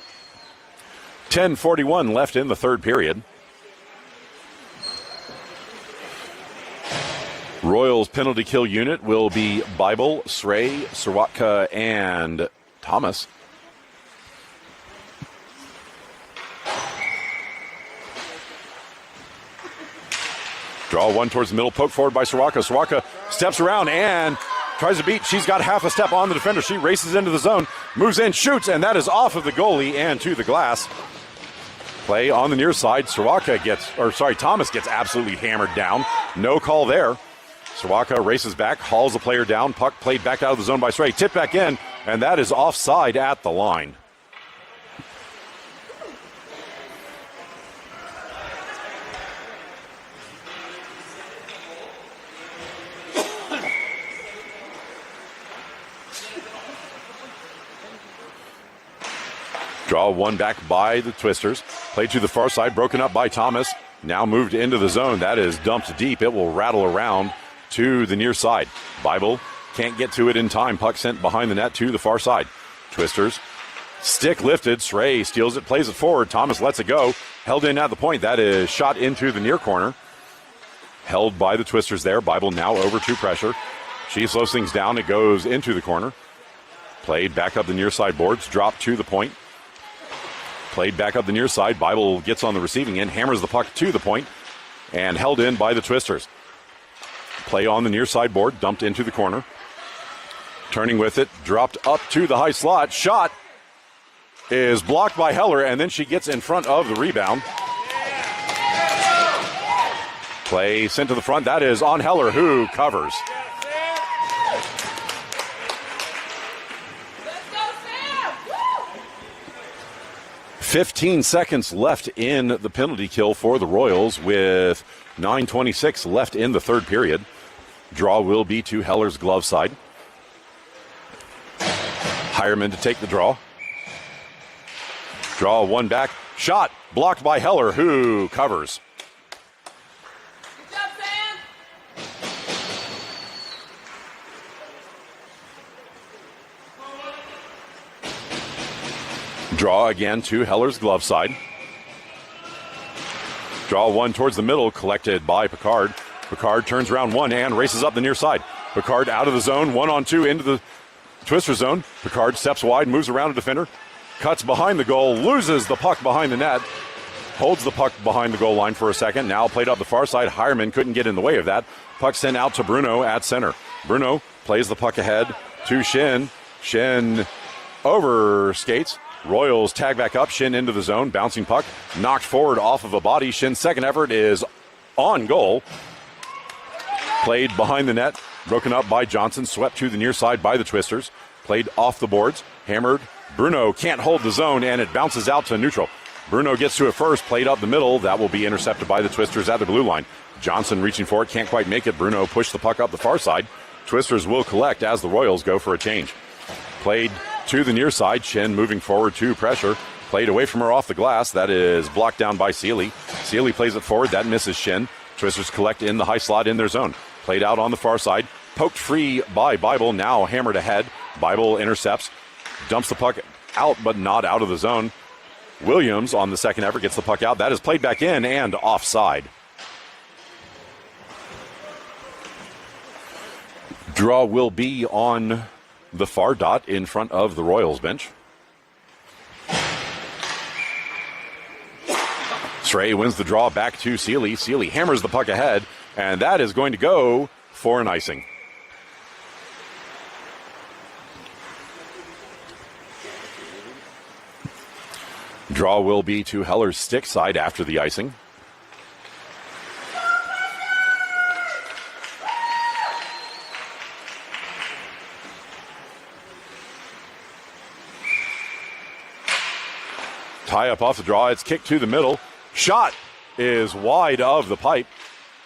10:41 left in the third period. Royals penalty kill unit will be Bible, Sray, Sirwatka, and Thomas. Draw one towards the middle, poke forward by Sirwatka. Sirwatka steps around and tries to beat. She's got half a step on the defender. She races into the zone, moves in, shoots, and that is off of the goalie and to the glass. Play on the near side. Thomas gets absolutely hammered down. No call there. Sawaka races back, hauls the player down. Puck played back out of the zone by Stray. Tipped back in, and that is offside at the line. Draw one back by the Twisters. Played to the far side, broken up by Thomas. Now moved into the zone. That is dumped deep. It will rattle around to the near side. Bible can't get to it in time. Puck sent behind the net to the far side. Twisters. Stick lifted. Sray steals it, plays it forward. Thomas lets it go. Held in at the point. That is shot into the near corner. Held by the Twisters there. Bible now over to pressure. She slows things down. It goes into the corner. Played back up the near side boards. Dropped to the point. Played back up the near side. Bible gets on the receiving end. Hammers the puck to the point. And held in by the Twisters. Play on the near side board. Dumped into the corner. Turning with it. Dropped up to the high slot. Shot is blocked by Heller. And then she gets in front of the rebound. Play sent to the front. That is on Heller, who covers. Let's go, Sam! 15 seconds left in the penalty kill for the Royals with 9:26 left in the third period. Draw will be to Heller's glove side. Hireman to take the draw. Draw one back. Shot blocked by Heller, who covers. Good job, Sam! Draw again to Heller's glove side. Draw one towards the middle, collected by Picard. Picard turns around one and races up the near side. Picard out of the zone, 1-on-2 into the Twister zone. Picard steps wide, moves around a defender, cuts behind the goal, loses the puck behind the net, holds the puck behind the goal line for a second. Now played up the far side. Hireman couldn't get in the way of that. Puck sent out to Bruno at center. Bruno plays the puck ahead to Shin. Shin overskates. Royals tag back up. Shin into the zone. Bouncing puck. Knocked forward off of a body. Shin's second effort is on goal. Played behind the net. Broken up by Johnson. Swept to the near side by the Twisters. Played off the boards. Hammered. Bruno can't hold the zone, and it bounces out to neutral. Bruno gets to it first. Played up the middle. That will be intercepted by the Twisters at the blue line. Johnson reaching for it. Can't quite make it. Bruno pushed the puck up the far side. Twisters will collect as the Royals go for a change. Played to the near side. Shin moving forward to pressure. Played away from her off the glass. That is blocked down by Sealy. Sealy plays it forward. That misses Shin. Twisters collect in the high slot in their zone. Played out on the far side. Poked free by Bible. Now hammered ahead. Bible intercepts. Dumps the puck out, but not out of the zone. Williams on the second effort gets the puck out. That is played back in and offside. Draw will be on the far dot in front of the Royals bench. Stray wins the draw back to Sealy. Sealy hammers the puck ahead, and that is going to go for an icing. Draw will be to Heller's stick side after the icing. Tie up off the draw. It's kicked to the middle. Shot is wide of the pipe.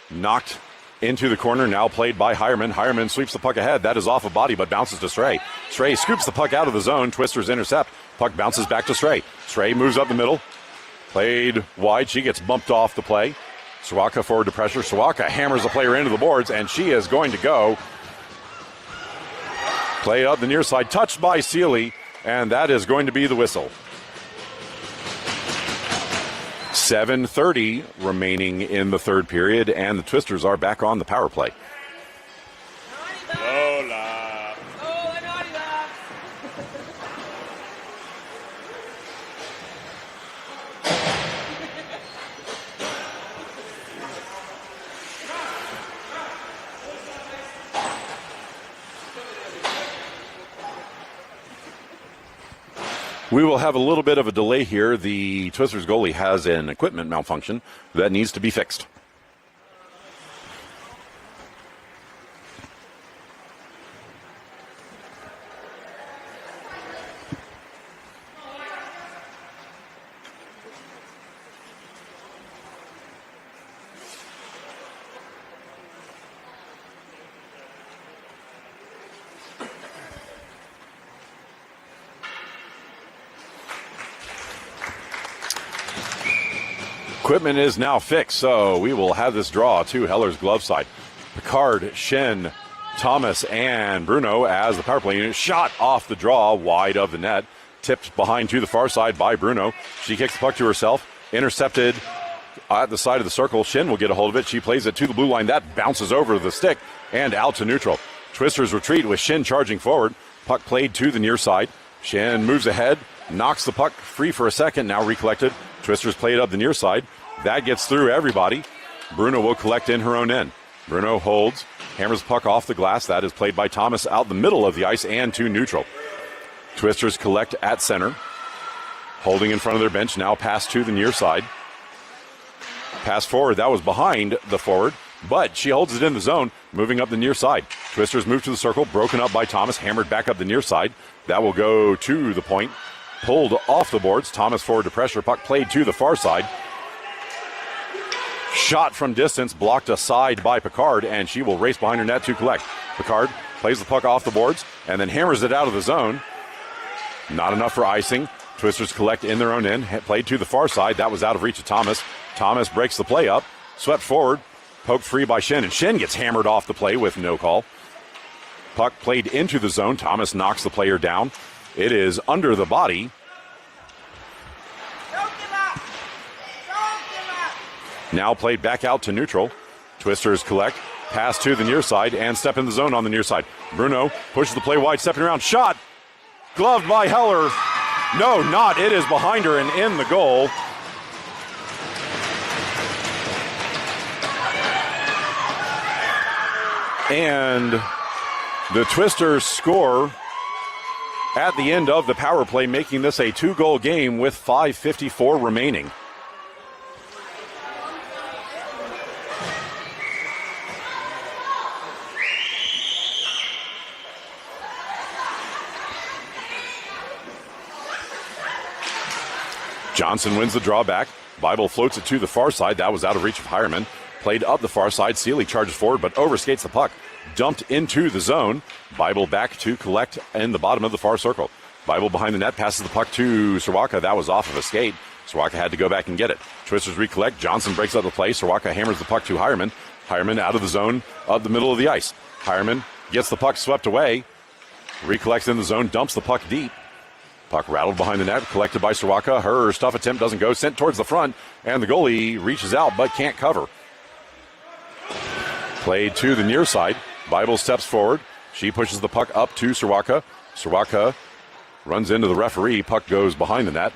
Knocked into the corner. Now played by Hireman. Hireman sweeps the puck ahead. That is off a body, but bounces to Stray. Stray scoops the puck out of the zone. Twisters intercept. Puck bounces back to Stray. Stray moves up the middle. Played wide. She gets bumped off the play. Sawaka forward to pressure. Sawaka hammers the player into the boards, and she is going to go. Play up the near side. Touched by Sealy, and that is going to be the whistle. 7:30 remaining in the third period, and the Twisters are back on the power play. Lola. Oh, an naughty box. We will have a little bit of a delay here. The Twisters goalie has an equipment malfunction that needs to be fixed. equipment is now fixed, so we will have this draw to Heller's glove side. Picard, Shin, Thomas, and Bruno as the power play unit. Shot off the draw, wide of the net. Tipped behind to the far side by Bruno. She kicks the puck to herself. Intercepted at the side of the circle. Shin will get a hold of it. She plays it to the blue line. That bounces over the stick and out to neutral. Twisters retreat with Shin charging forward. Puck played to the near side. Shin moves ahead, knocks the puck free for a second, now recollected. Twisters played up the near side. That gets through everybody. Bruno will collect in her own end. Bruno holds, hammers the puck off the glass. That is played by Thomas out the middle of the ice and to neutral. Twisters collect at center. Holding in front of their bench, now pass to the near side. Pass forward, that was behind the forward, but she holds it in the zone, moving up the near side. Twisters move to the circle, broken up by Thomas, hammered back up the near side. That will go to the point, pulled off the boards. Thomas forward to pressure, puck played to the far side. Shot from distance, blocked aside by Picard, and she will race behind her net to collect. Picard plays the puck off the boards and then hammers it out of the zone. Not enough for icing. Twisters collect in their own end, played to the far side. That was out of reach of Thomas. Thomas breaks the play up, swept forward, poked free by Shin, and Shin gets hammered off the play with no call. Puck played into the zone. Thomas knocks the player down. It is under the body. Don't give up. Don't give up. Now played back out to neutral. Twisters collect, pass to the near side, and step in the zone on the near side. Bruno pushes the play wide, stepping around, shot! Gloved by Heller. No, not. It is behind her and in the goal. And the Twisters score at the end of the power play, making this a 2-goal game with 5:54 remaining. Johnson wins the drawback. Bible floats it to the far side. That was out of reach of Hireman. Played up the far side. Seeley charges forward but overskates the puck. Dumped into the zone. Bible back to collect in the bottom of the far circle. Bible behind the net, passes the puck to Sawaka. That was off of a skate. Sawaka had to go back and get it. Twisters recollect. Johnson breaks up the play. Sawaka hammers the puck to Hireman. Hireman out of the zone of the middle of the ice. Hireman gets the puck swept away. Recollects in the zone, dumps the puck deep. Puck rattled behind the net, collected by Sawaka. Her stuff attempt doesn't go, sent towards the front, and the goalie reaches out but can't cover. Played to the near side. Bible steps forward. She pushes the puck up to Sawaka. Sawaka runs into the referee. Puck goes behind the net.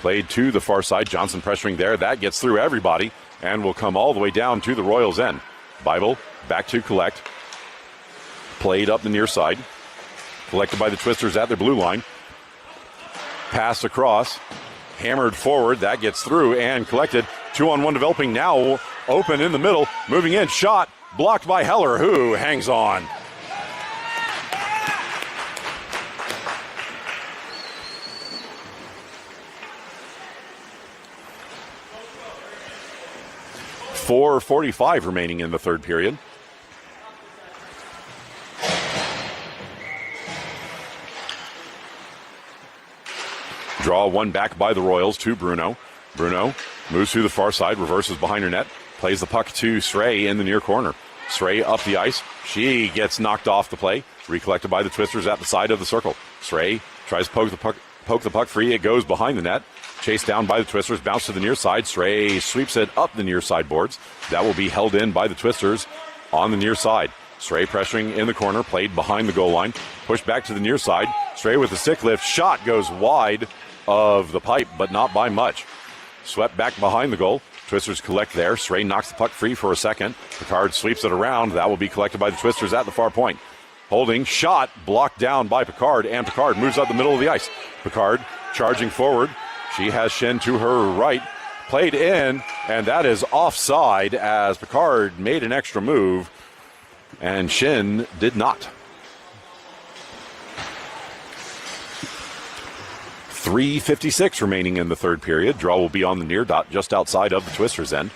Played to the far side. Johnson pressuring there. That gets through everybody and will come all the way down to the Royals' end. Bible back to collect. Played up the near side. Collected by the Twisters at their blue line. Pass across. Hammered forward. That gets through and collected. 2-on-1 developing now. Open in the middle. Moving in. Shot. Blocked by Heller, who hangs on. .445 remaining in the third period. Draw one back by the Royals to Bruno. Bruno moves through the far side, reverses behind her net, plays the puck to Sray in the near corner. Sray up the ice. She gets knocked off the play. Recollected by the Twisters at the side of the circle. Sray tries to poke the puck free. It goes behind the net. Chased down by the Twisters. Bounce to the near side. Sray sweeps it up the near side boards. That will be held in by the Twisters on the near side. Sray pressuring in the corner. Played behind the goal line. Pushed back to the near side. Sray with the stick lift. Shot goes wide of the pipe, but not by much. Swept back behind the goal. Twisters collect there. Sray knocks the puck free for a second. Picard sweeps it around. That will be collected by the Twisters at the far point. Holding, shot, blocked down by Picard, and Picard moves up the middle of the ice. Picard charging forward. She has Shin to her right. Played in, and that is offside as Picard made an extra move, and Shin did not. 3:56 remaining in the third period. Draw will be on the near dot just outside of the Twisters' end.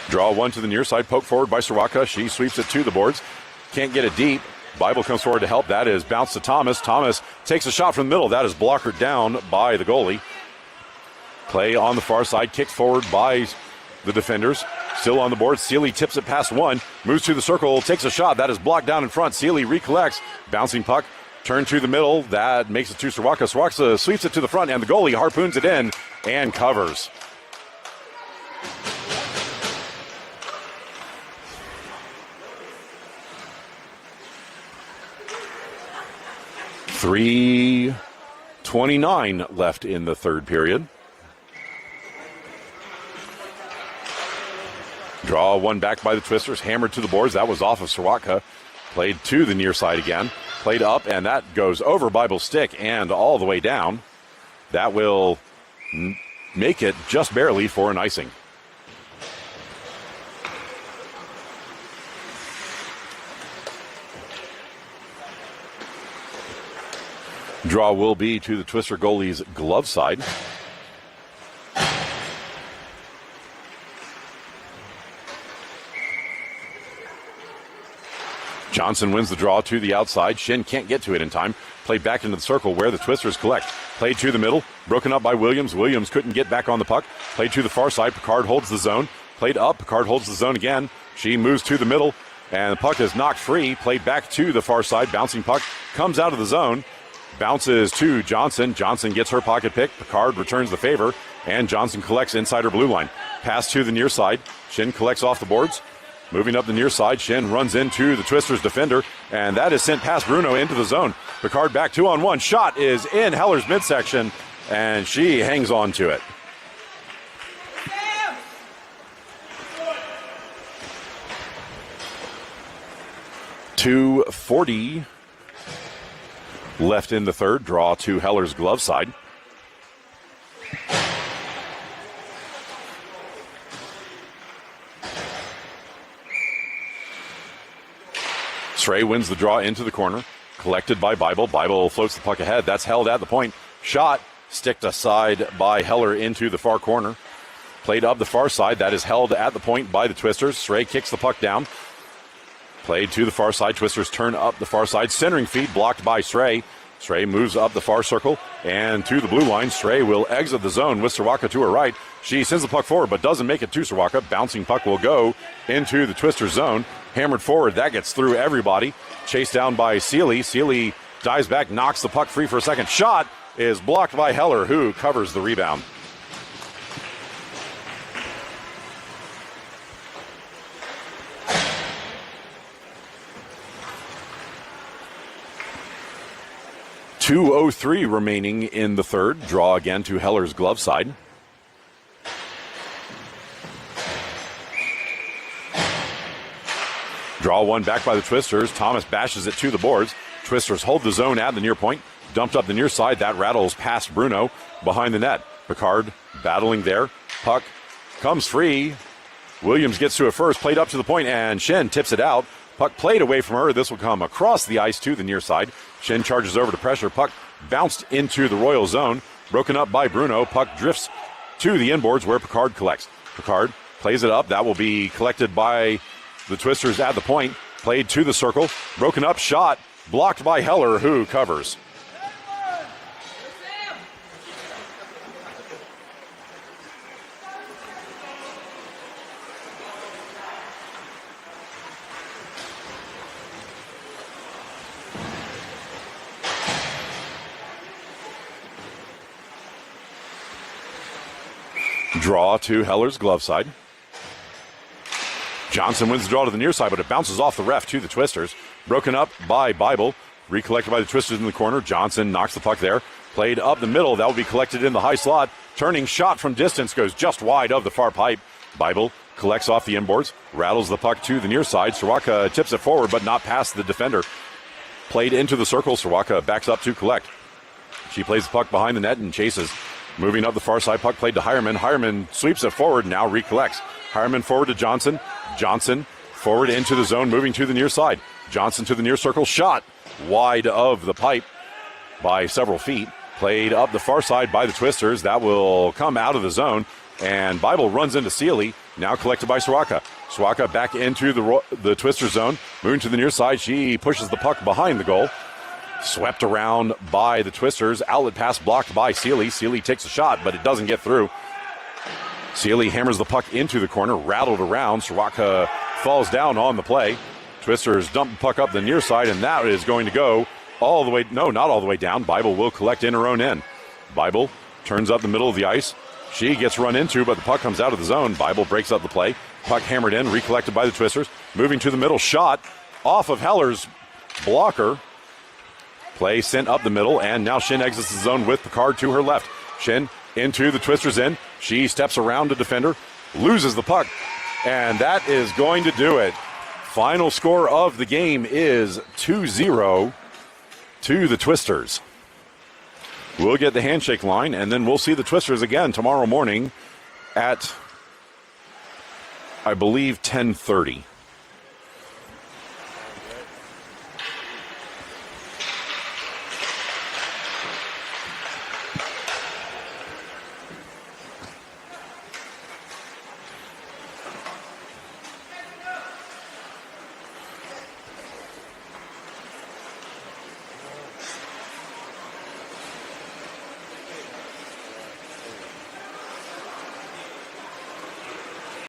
Draw one to the near side. Poke forward by Sawaka. She sweeps it to the boards. Can't get it deep. Bible comes forward to help. That is bounced to Thomas. Thomas takes a shot from the middle. That is blockered down by the goalie. Play on the far side, kicked forward by the defenders. Still on the board. Sealy tips it past one. Moves to the circle, takes a shot. That is blocked down in front. Sealy recollects. Bouncing puck. Turn to the middle. That makes it to Soroka. Soroka sweeps it to the front, and the goalie harpoons it in and covers. .3:29 left in the third period. Draw one back by the Twisters, hammered to the boards. That was off of Soroka. Played to the near side again. Played up, and that goes over Bible's stick and all the way down. That will make it just barely for an icing. Draw will be to the Twister goalie's glove side. Johnson wins the draw to the outside. Shin can't get to it in time. Played back into the circle where the Twisters collect. Played to the middle. Broken up by Williams. Williams couldn't get back on the puck. Played to the far side. Picard holds the zone. Played up. Picard holds the zone again. She moves to the middle. And the puck is knocked free. Played back to the far side. Bouncing puck comes out of the zone. Bounces to Johnson. Johnson gets her pocket pick. Picard returns the favor. And Johnson collects inside her blue line. Pass to the near side. Shin collects off the boards. Moving up the near side, Shin runs into the Twisters defender, and that is sent past Bruno into the zone. Picard back 2-on-1. Shot is in Heller's midsection, and she hangs on to it. .240 left in the third. Draw to Heller's glove side. Stray wins the draw into the corner. Collected by Bible. Bible floats the puck ahead. That's held at the point. Shot sticked aside by Heller into the far corner. Played up the far side. That is held at the point by the Twisters. Stray kicks the puck down. Played to the far side. Twisters turn up the far side. Centering feed blocked by Stray. Stray moves up the far circle and to the blue line. Stray will exit the zone with Soroka to her right. She sends the puck forward but doesn't make it to Soroka. Bouncing puck will go into the Twister zone. Hammered forward. That gets through everybody. Chased down by Sealy. Sealy dives back, knocks the puck free for a second. Shot is blocked by Heller, who covers the rebound. .203 remaining in the third. Draw again to Heller's glove side. Draw one back by the Twisters. Thomas bashes it to the boards. Twisters hold the zone at the near point. Dumped up the near side. That rattles past Bruno behind the net. Picard battling there. Puck comes free. Williams gets to it first. Played up to the point, and Shen tips it out. Puck played away from her. This will come across the ice to the near side. Shen charges over to pressure. Puck bounced into the Royal zone. Broken up by Bruno. Puck drifts to the inboards where Picard collects. Picard plays it up. That will be collected by the Twisters at the point. Played to the circle. Broken up. Shot blocked by Heller, who covers. Draw to Heller's glove side. Johnson wins the draw to the near side, but it bounces off the ref to the Twisters. Broken up by Bible. Recollected by the Twisters in the corner. Johnson knocks the puck there. Played up the middle. That will be collected in the high slot. Turning shot from distance goes just wide of the far pipe. Bible collects off the inboards. Rattles the puck to the near side. Soroka tips it forward, but not past the defender. Played into the circle. Soroka backs up to collect. She plays the puck behind the net and chases. Moving up the far side, puck played to Hireman. Hireman sweeps it forward, now recollects. Hireman forward to Johnson. Johnson forward into the zone, moving to the near side. Johnson to the near circle, shot wide of the pipe by several feet. Played up the far side by the Twisters. That will come out of the zone, and Bible runs into Sealy, now collected by Soroka. Soroka back into the Twister zone, moving to the near side. She pushes the puck behind the goal. Swept around by the Twisters. Outlet pass blocked by Seeley. Seeley takes a shot, but it doesn't get through. Seeley hammers the puck into the corner, rattled around. Soroka falls down on the play. Twisters dump the puck up the near side, and that is going to go all the way, no, not all the way down. Bible will collect in her own end. Bible turns up the middle of the ice. She gets run into, but the puck comes out of the zone. Bible breaks up the play. Puck hammered in, recollected by the Twisters. Moving to the middle, shot off of Heller's blocker. Play sent up the middle, and now Shin exits the zone with Picard to her left. Shin into the Twisters in. She steps around a defender, loses the puck, and that is going to do it. Final score of the game is 2-0 to the Twisters. We'll get the handshake line, and then we'll see the Twisters again tomorrow morning at, I believe, 10:30.